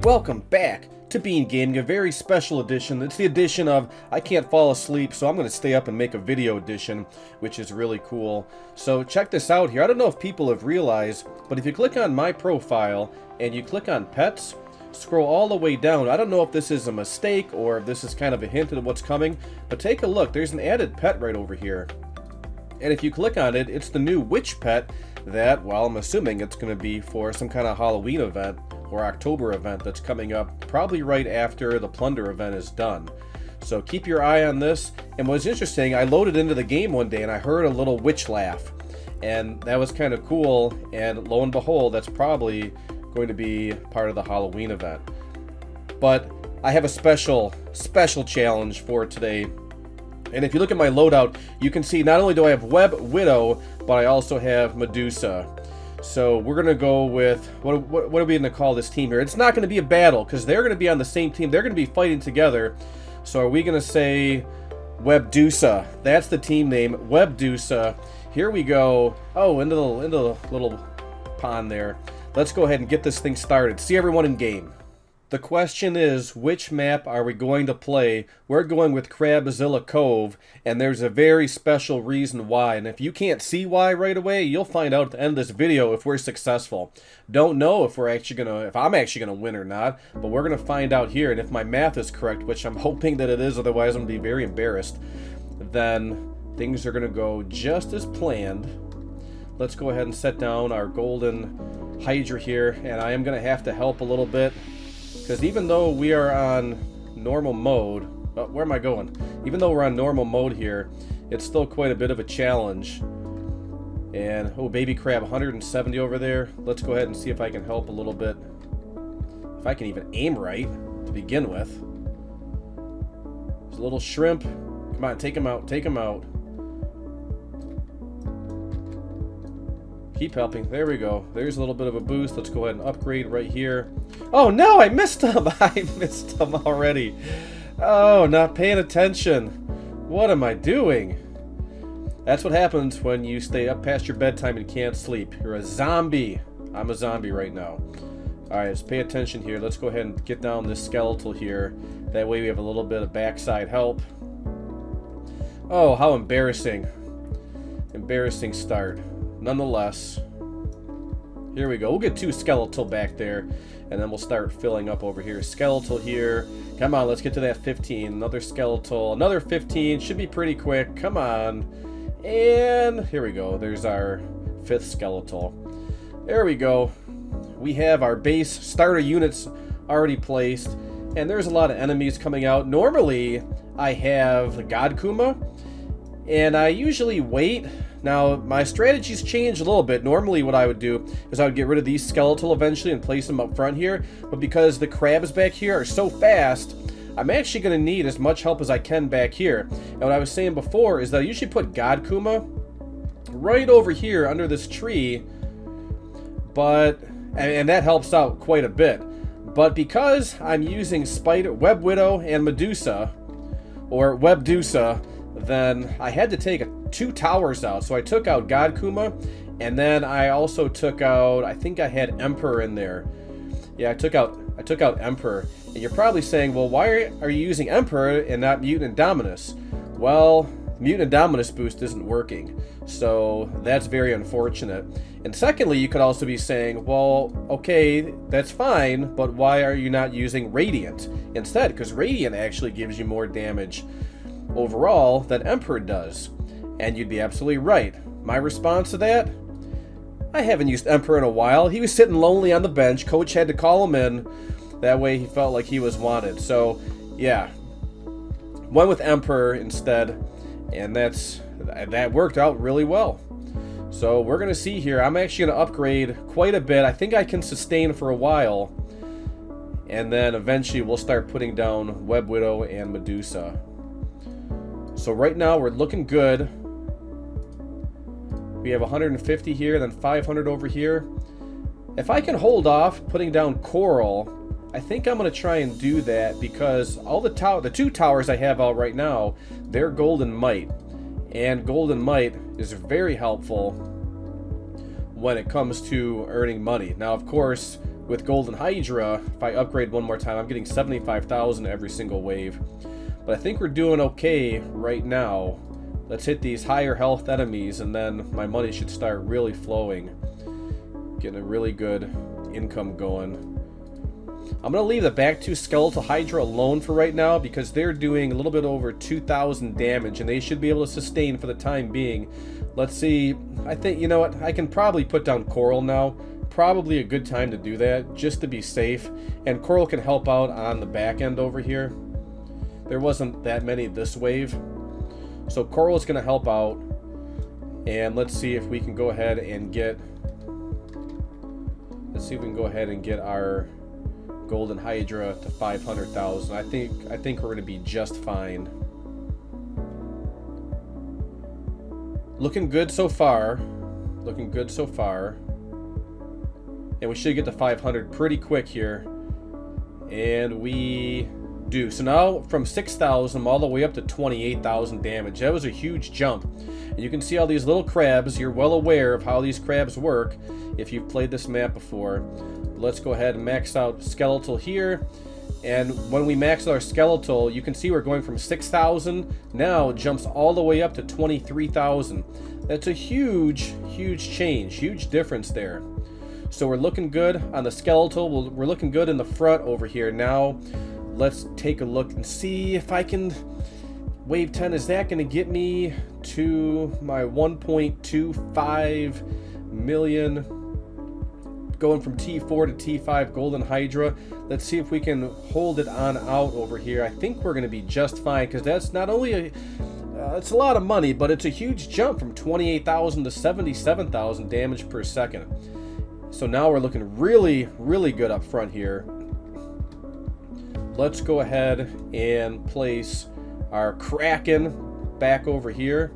Welcome back to BeanGaming, a very special edition. It's the edition of I can't fall asleep, so I'm going to stay up and make a video edition, which is really cool. So check this out here. I don't know if people have realized, but if you click on my profile and you click on pets, scroll all the way down. I don't know if this is a mistake or if this is kind of a hint at what's coming, but take a look. There's an added pet right over here. And if you click on it, it's the new witch pet that, well, I'm assuming it's going to be for some kind of Halloween event or October event that's coming up probably right after the plunder event is done. So keep your eye on this. And what's interesting, I loaded into the game one day and I heard a little witch laugh, and that was kind of cool. And lo and behold, that's probably going to be part of the Halloween event. But I have a special challenge for today. And if you look at my loadout, you can see not only do I have Web Widow, but I also have Medusa. So we're going to go with, what are we going to call this team here? It's not going to be a battle, because they're going to be on the same team. They're going to be fighting together. So are we going to say Webdusa? That's the team name, Webdusa. Here we go. Oh, into the little pond there. Let's go ahead and get this thing started. See everyone in game. The question is, which map are we going to play? We're going with Crabzilla Cove, and there's a very special reason why. And if you can't see why right away, you'll find out at the end of this video if we're successful. Don't know if I'm actually gonna win or not, but we're gonna find out here. And if my math is correct, which I'm hoping that it is, otherwise I'm gonna be very embarrassed, then things are gonna go just as planned. Let's go ahead and set down our golden hydra here, and I am gonna have to help a little bit. Because even though we are on normal mode, oh, where am I going? Even though we're on normal mode here, it's still quite a bit of a challenge. And, oh, baby crab, 170 over there. Let's go ahead and see if I can help a little bit. If I can even aim right to begin with. There's a little shrimp. Come on, take him out, take him out. Keep helping. There we go. There's a little bit of a boost. Let's go ahead and upgrade right here. Oh no, I missed him. I missed him already. Oh, not paying attention. What am I doing? That's what happens when you stay up past your bedtime and can't sleep. You're a zombie. I'm a zombie right now. Alright, let's pay attention here. Let's go ahead and get down this skeletal here. That way we have a little bit of backside help. Oh, how embarrassing. Embarrassing start. Nonetheless, here we go. We'll get two skeletal back there, and then we'll start filling up over here. Skeletal here. Come on, let's get to that 15. Another skeletal. Another 15. Should be pretty quick. Come on. And here we go. There's our fifth skeletal. There we go. We have our base starter units already placed, and there's a lot of enemies coming out. Normally, I have God Kuma, and I usually wait. Now, my strategies changed a little bit. Normally what I would do is I would get rid of these skeletal eventually and place them up front here. But because the crabs back here are so fast, I'm actually going to need as much help as I can back here. And what I was saying before is that I usually put God Kuma right over here under this tree. And that helps out quite a bit. But because I'm using Web Widow and Medusa, or Webdusa, then I had to take two towers out. So I took out God Kuma, and then I also took out, I think I had Emperor in there. Yeah, I took out Emperor. And you're probably saying, well, why are you using Emperor and not Mutant Indominus? Well, Mutant Indominus boost isn't working, so that's very unfortunate. And secondly, you could also be saying, well, okay, that's fine, but why are you not using Radiant instead? Because Radiant actually gives you more damage overall than Emperor does. And you'd be absolutely right. My response to that? I haven't used Emperor in a while. He was sitting lonely on the bench. Coach had to call him in. That way he felt like he was wanted. So, yeah. Went with Emperor instead. And that worked out really well. So we're going to see here. I'm actually going to upgrade quite a bit. I think I can sustain for a while. And then eventually we'll start putting down Web Widow and Medusa. So right now we're looking good. We have 150 here, then 500 over here. If I can hold off putting down Coral, I think I'm going to try and do that, because all the two towers I have out right now, they're Golden Might. And Golden Might is very helpful when it comes to earning money. Now, of course, with Golden Hydra, if I upgrade one more time, I'm getting 75,000 every single wave. But I think we're doing okay right now. Let's hit these higher health enemies, and then my money should start really flowing. Getting a really good income going. I'm going to leave the back two Skeletal Hydra alone for right now because they're doing a little bit over 2,000 damage, and they should be able to sustain for the time being. Let's see. I think, you know what, I can probably put down Coral now. Probably a good time to do that, just to be safe. And Coral can help out on the back end over here. There wasn't that many this wave. So Coral is going to help out. And let's see if we can go ahead and get... Let's see if we can go ahead and get our Golden Hydra to 500,000. I think we're going to be just fine. Looking good so far. Looking good so far. And we should get to 500 pretty quick here. And we do. So now from 6,000 all the way up to 28,000 damage. That was a huge jump. And you can see all these little crabs. You're well aware of how these crabs work if you've played this map before. Let's go ahead and max out Skeletal here. And when we max our Skeletal, you can see we're going from 6,000. Now it jumps all the way up to 23,000. That's a huge, huge change. Huge difference there. So we're looking good on the Skeletal. We're looking good in the front over here. Now, let's take a look and see if I can... Wave 10, is that going to get me to my 1.25 million? Going from T4 to T5 Golden Hydra. Let's see if we can hold it on out over here. I think we're going to be just fine, because that's not only a... it's a lot of money, but it's a huge jump from 28,000 to 77,000 damage per second. So now we're looking really, really good up front here. Let's go ahead and place our Kraken back over here.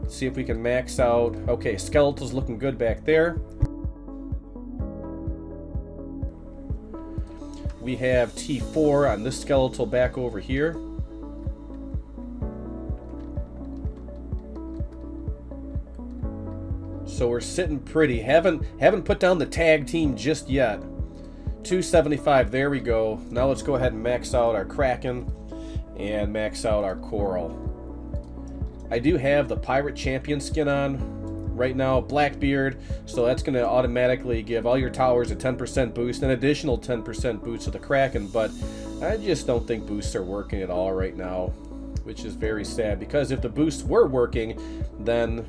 Let's see if we can max out. Okay, Skeletal's looking good back there. We have T4 on this Skeletal back over here. So we're sitting pretty. Haven't put down the tag team just yet. 275, there we go. Now let's go ahead and max out our Kraken and max out our Coral. I do have the Pirate Champion skin on right now, Blackbeard, so that's going to automatically give all your towers a 10% boost, an additional 10% boost to the Kraken, but I just don't think boosts are working at all right now, which is very sad, because if the boosts were working, then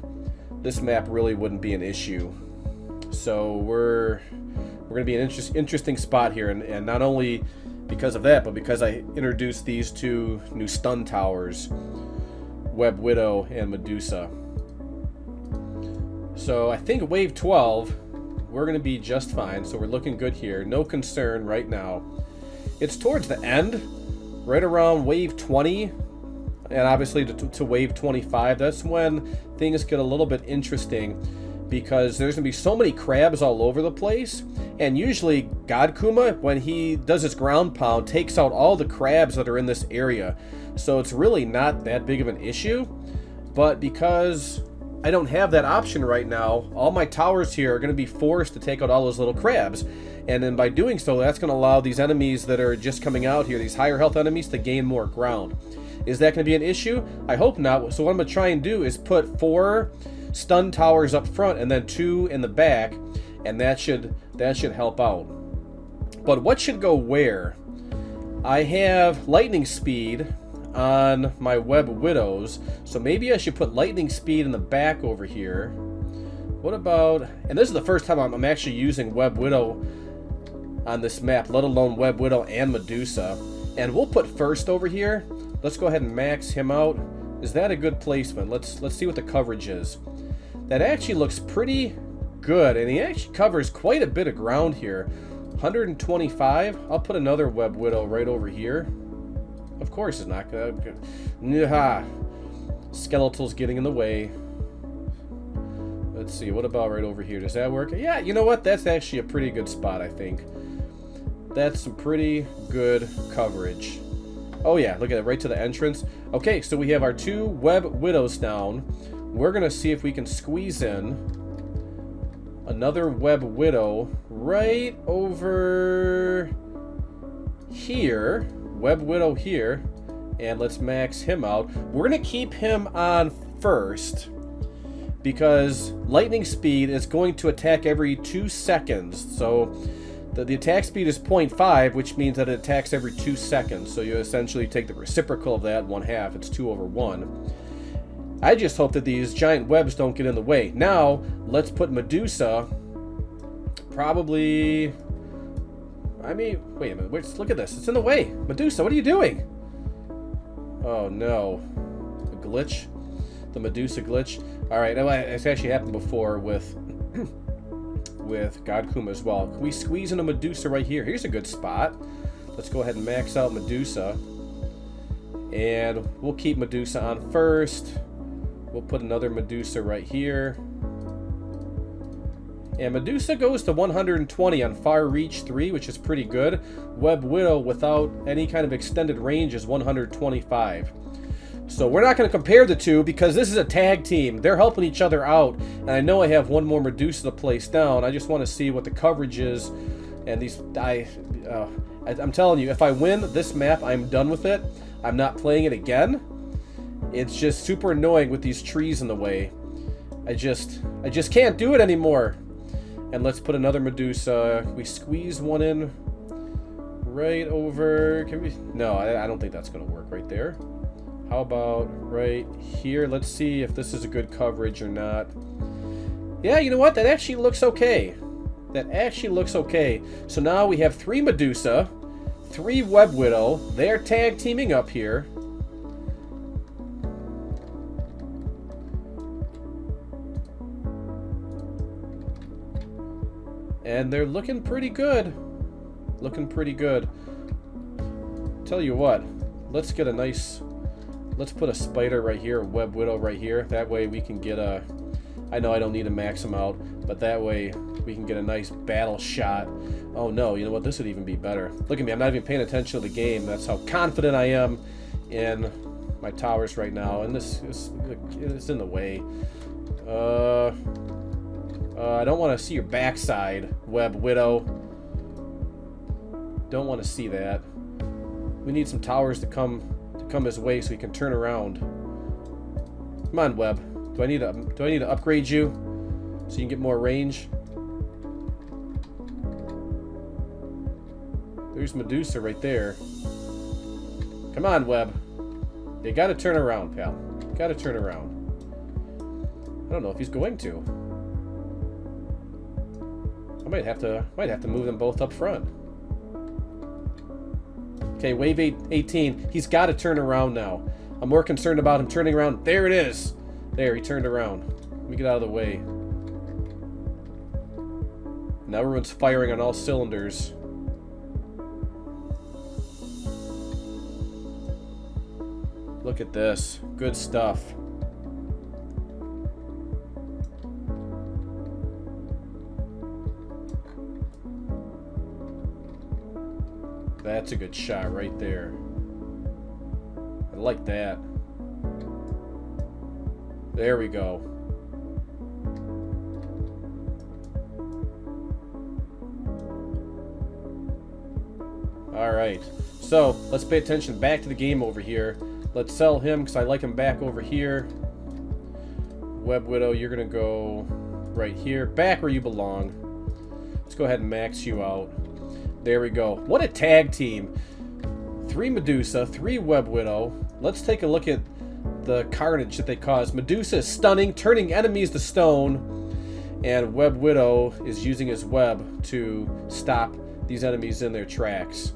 this map really wouldn't be an issue. So we're going to be an interesting spot here, and not only because of that, but because I introduced these two new stun towers, Web Widow and Medusa. So I think wave 12, we're going to be just fine, so we're looking good here. No concern right now. It's towards the end, right around wave 20, and obviously to wave 25, that's when things get a little bit interesting, because there's going to be so many crabs all over the place, and usually God Kuma, when he does his ground pound, takes out all the crabs that are in this area, so it's really not that big of an issue. But because I don't have that option right now, all my towers here are going to be forced to take out all those little crabs, and then by doing so, that's going to allow these enemies that are just coming out here, these higher health enemies, to gain more ground. Is that going to be an issue? I hope not. So what I'm going to try and do is put 4 stun towers up front and then 2 in the back, and that should help out. But what should go where? I have lightning speed on my Web Widows, so maybe I should put lightning speed in the back over here. What about, and this is the first time I'm actually using Web Widow on this map, let alone Web Widow and Medusa, and we'll put first over here. Let's go ahead and max him out. Is that a good placement? Let's see what the coverage is. That actually looks pretty good, and he actually covers quite a bit of ground here. 125. I'll put another Web Widow right over here. Of course it's not good. Skeletal's getting in the way. Let's see, what about right over here? Does that work? Yeah, you know what? That's actually a pretty good spot, I think. That's some pretty good coverage. Oh yeah, look at it, right to the entrance. Okay, so we have our 2 Web Widows down. We're going to see if we can squeeze in another Web Widow right over here. Web Widow here. And let's max him out. We're going to keep him on first because lightning speed is going to attack every 2 seconds. So the attack speed is 0.5, which means that it attacks every 2 seconds. So you essentially take the reciprocal of that, 1/2. It's 2/1. I just hope that these giant webs don't get in the way. Now, let's put Medusa probably... I mean, wait a minute. Look at this. It's in the way. Medusa, what are you doing? Oh, no. A glitch? The Medusa glitch? Alright, it's actually happened before with Godkuma as well. Can we squeeze in a Medusa right here? Here's a good spot. Let's go ahead and max out Medusa. And we'll keep Medusa on first. We'll put another Medusa right here. And Medusa goes to 120 on Far Reach 3, which is pretty good. Web Widow without any kind of extended range is 125. So we're not going to compare the two because this is a tag team. They're helping each other out. And I know I have one more Medusa to place down. I just want to see what the coverage is. And these... I'm telling you, if I win this map, I'm done with it. I'm not playing it again. It's just super annoying with these trees in the way. I just can't do it anymore. And let's put another Medusa. We squeeze one in right over... Can we... No, I don't think that's going to work right there. How about right here? Let's see if this is a good coverage or not. Yeah, you know what? That actually looks okay. That actually looks okay. So now we have 3 Medusa, 3 Web Widow. They're tag teaming up here. And they're looking pretty good. Looking pretty good. Tell you what, let's get a nice... Let's put a spider right here, a Web Widow right here. That way we can get a... I know I don't need to max them out, but that way we can get a nice battle shot. Oh no, you know what? This would even be better. Look at me, I'm not even paying attention to the game. That's how confident I am in my towers right now. And this is it's in the way. I don't want to see your backside, Web Widow. Don't want to see that. We need some towers to come his way so he can turn around. Come on, Web. Do I need to upgrade you so you can get more range? There's Medusa right there. Come on, Web. You gotta turn around, pal. You gotta turn around. I don't know if he's going to. I might have to move them both up front. Okay, wave 18. He's got to turn around now. I'm more concerned about him turning around. There it is. There, he turned around. Let me get out of the way. Now everyone's firing on all cylinders. Look at this. Good stuff. That's a good shot right there. I like that. There we go. Alright. So, let's pay attention back to the game over here. Let's sell him because I like him back over here. Web Widow, you're going to go right here. Back where you belong. Let's go ahead and max you out. There we go. What a tag team. 3 Medusa, 3 Web Widow. Let's take a look at the carnage that they cause. Medusa is stunning, turning enemies to stone. And Web Widow is using his web to stop these enemies in their tracks.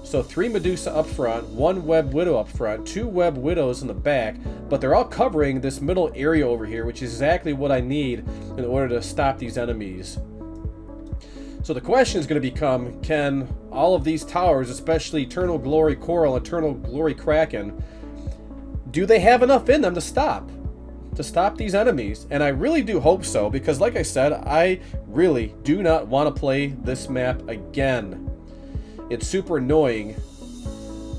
So 3 Medusa up front, 1 Web Widow up front, 2 Web Widows in the back. But they're all covering this middle area over here, which is exactly what I need in order to stop these enemies. So the question is going to become, can all of these towers, especially Eternal Glory Coral and Eternal Glory Kraken, do they have enough in them to stop these enemies? And I really do hope so, because like I said, I really do not want to play this map again. It's super annoying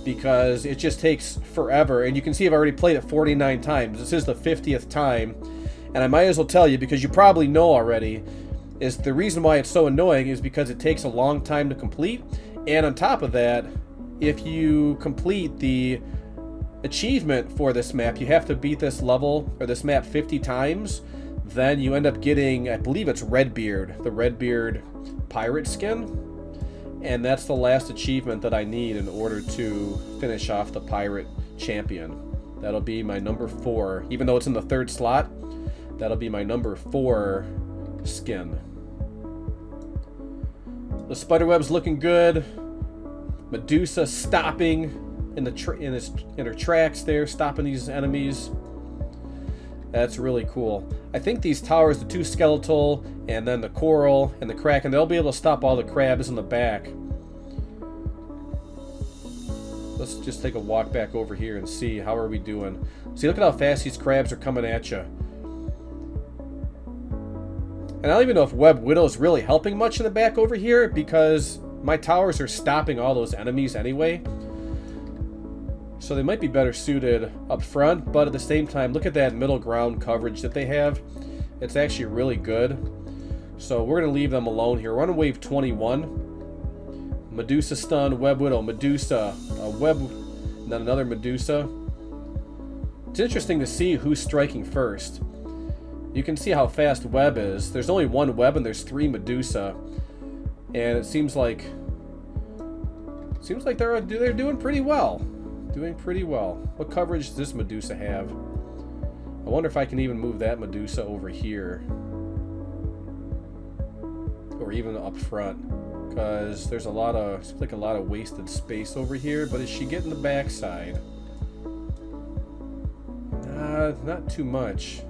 because it just takes forever, and you can see I've already played it 49 times. This is the 50th time, and I might as well tell you, because you probably know already, is the reason why it's so annoying is because it takes a long time to complete. And on top of that, if you complete the achievement for this map, you have to beat this level or this map 50 times. Then you end up getting, I believe it's Redbeard, the Redbeard pirate skin. And that's the last achievement that I need in order to finish off the pirate champion. That'll be my number 4. Even though it's in the 3rd slot, that'll be my number 4 skin. The spiderweb's looking good. Medusa stopping in her tracks there, stopping these enemies. That's really cool. I think these towers, the 2 skeletal and then the coral and the kraken, they'll be able to stop all the crabs in the back. Let's just take a walk back over here and see how are we doing. See, look at how fast these crabs are coming at you. And I don't even know if Web Widow is really helping much in the back over here because my towers are stopping all those enemies anyway. So they might be better suited up front, but at the same time, look at that middle ground coverage that they have. It's actually really good. So we're going to leave them alone here. We're on wave 21. Medusa stun, Web Widow, Medusa, and then another Medusa. It's interesting to see who's striking first. You can see how fast Web is. There's only 1 Web and there's 3 Medusa. And it seems like they're doing pretty well. Doing pretty well. What coverage does this Medusa have? I wonder if I can even move that Medusa over here. Or even up front. Because there's seems like a lot of wasted space over here. But is she getting the backside? Not too much.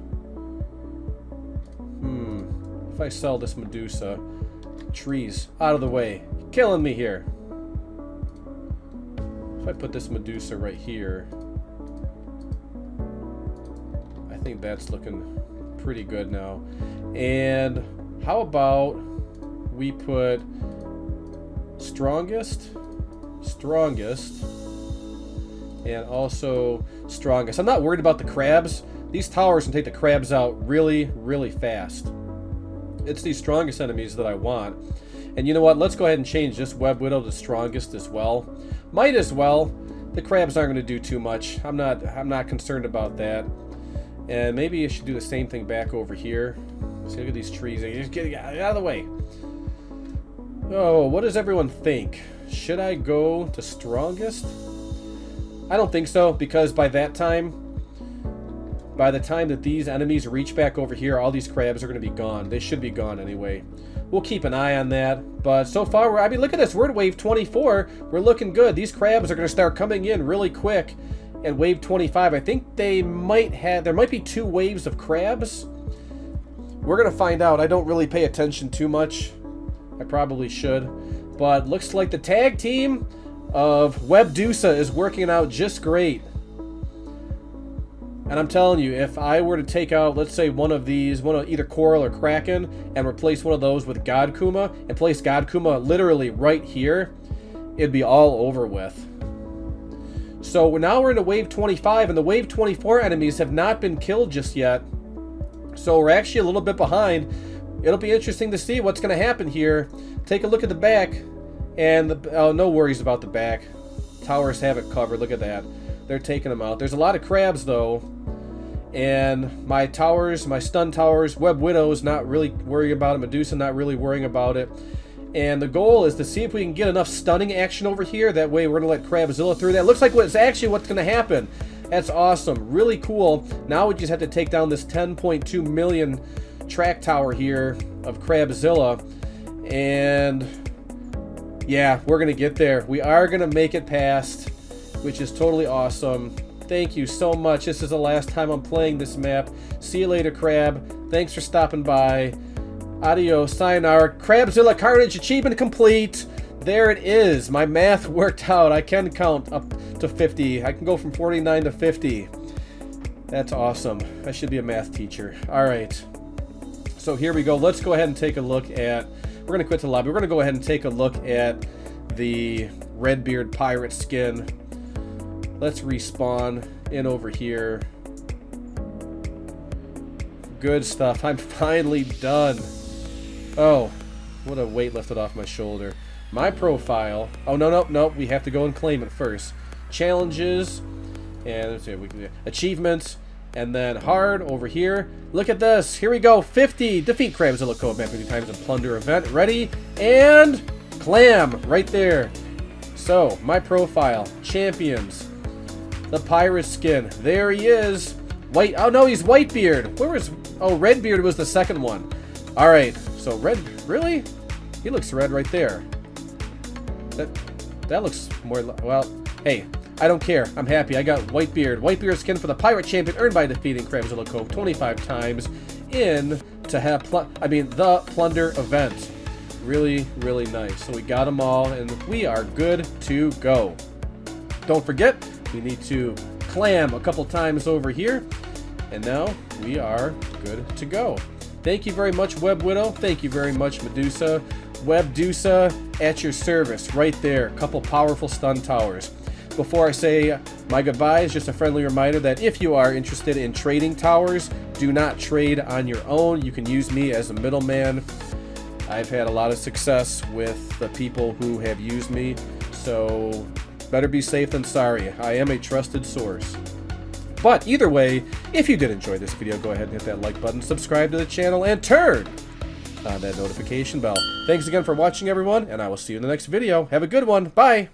If I sell this Medusa, trees, out of the way. You're killing me here. If I put this Medusa right here, I think that's looking pretty good now. And how about we put strongest, and also strongest. I'm not worried about the crabs. These towers can take the crabs out really, really fast. It's these strongest enemies that I want. And you know what? Let's go ahead and change this Web Widow to strongest as well. Might as well. The crabs aren't going to do too much. I'm not concerned about that. And maybe I should do the same thing back over here. See, look at these trees. Just get out of the way. Oh, what does everyone think? Should I go to strongest? I don't think so, because by the time that these enemies reach back over here, all these crabs are going to be gone. They should be gone anyway. We'll keep an eye on that. But so far, I mean, look at this. We're at wave 24. We're looking good. These crabs are going to start coming in really quick at wave 25. I think there might be 2 waves of crabs. We're going to find out. I don't really pay attention too much. I probably should. But looks like the tag team of Webdusa is working out just great. And I'm telling you, if I were to take out, let's say, one of either Coral or Kraken, and replace one of those with God Kuma, and place God Kuma literally right here, it'd be all over with. So now we're into wave 25, and the wave 24 enemies have not been killed just yet. So we're actually a little bit behind. It'll be interesting to see what's going to happen here. Take a look at the back, and no worries about the back. Towers have it covered. Look at that. They're taking them out. There's a lot of crabs, though. And my towers, my stun towers, Web Widow's not really worrying about it. Medusa not really worrying about it. And the goal is to see if we can get enough stunning action over here. That way we're going to let Crabzilla through. That looks like what's going to happen. That's awesome. Really cool. Now we just have to take down this 10.2 million track tower here of Crabzilla. And yeah, we're going to get there. We are going to make it past, which is totally awesome. Thank you so much. This is the last time I'm playing this map. See you later, Crab. Thanks for stopping by. Adios. Sayonara. Crabzilla Carnage achievement complete. There it is. My math worked out. I can count up to 50. I can go from 49 to 50. That's awesome. I should be a math teacher. All right. So here we go. Let's go ahead and take a look at... We're going to quit the lobby. We're going to go ahead and take a look at the Redbeard pirate skin. Let's respawn in over here. Good stuff. I'm finally done. Oh, what a weight lifted off my shoulder. My profile. Oh, no. We have to go and claim it first. Challenges. And let's see, achievements. And then hard over here. Look at this. Here we go. 50. Defeat Crabzilla Cove map 50 times in plunder event. Ready? And clam right there. So, my profile. Champions. The pirate skin. There he is. White. Oh, no, he's Whitebeard. Where was... Oh, Redbeard was the second one. All right. So, red... Really? He looks red right there. That looks more... Well, hey... I don't care. I'm happy. I got Whitebeard. Whitebeard skin for the pirate champion earned by defeating Crabzilla Cove 25 times in the plunder event. Really, really nice. So we got them all, and we are good to go. Don't forget, we need to clam a couple times over here, and now we are good to go. Thank you very much, Web Widow. Thank you very much, Medusa. Webdusa at your service right there. A couple powerful stun towers. Before I say my goodbyes, just a friendly reminder that if you are interested in trading towers, do not trade on your own. You can use me as a middleman. I've had a lot of success with the people who have used me, so better be safe than sorry. I am a trusted source. But either way, if you did enjoy this video, go ahead and hit that like button, subscribe to the channel, and turn on that notification bell. Thanks again for watching, everyone, and I will see you in the next video. Have a good one. Bye!